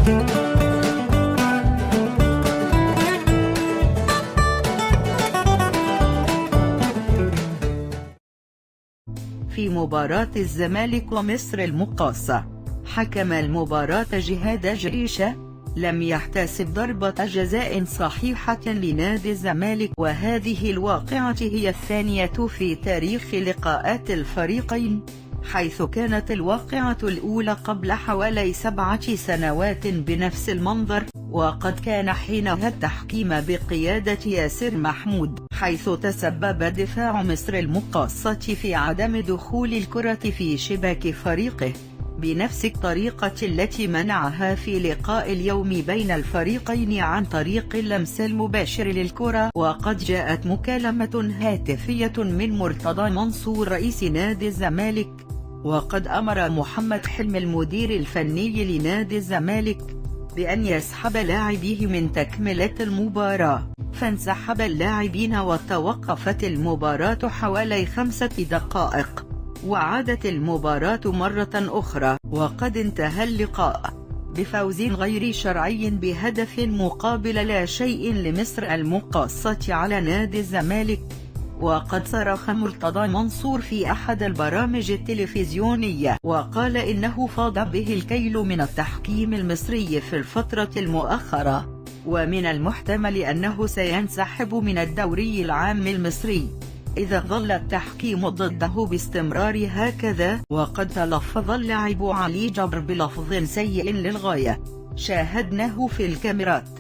في مباراة الزمالك ومصر المقاصة، حكم المباراة جهاد جريشة لم يحتسب ضربة جزاء صحيحة لنادي الزمالك، وهذه الواقعة هي الثانية في تاريخ لقاءات الفريقين، حيث كانت الواقعة الأولى قبل حوالي 7 سنوات بنفس المنظر، وقد كان حينها التحكيم بقيادة ياسر محمود، حيث تسبب دفاع مصر المقاصة في عدم دخول الكرة في شباك فريقه بنفس الطريقة التي منعها في لقاء اليوم بين الفريقين عن طريق اللمس المباشر للكرة. وقد جاءت مكالمة هاتفية من مرتضى منصور رئيس نادي الزمالك، وقد أمر محمد حلمي المدير الفني لنادي الزمالك بأن يسحب لاعبيه من تكملة المباراة، فانسحب اللاعبين وتوقفت المباراة حوالي 5 دقائق، وعادت المباراة مرة أخرى، وقد انتهى اللقاء بفوز غير شرعي بهدف مقابل لا شيء لمصر المقاصة على نادي الزمالك. وقد صرخ مرتضى منصور في أحد البرامج التلفزيونية وقال إنه فاض به الكيل من التحكيم المصري في الفترة المؤخرة، ومن المحتمل أنه سينسحب من الدوري العام المصري إذا ظل التحكيم ضده باستمرار هكذا. وقد تلفظ اللاعب علي جبر بلفظ سيء للغاية شاهدناه في الكاميرات.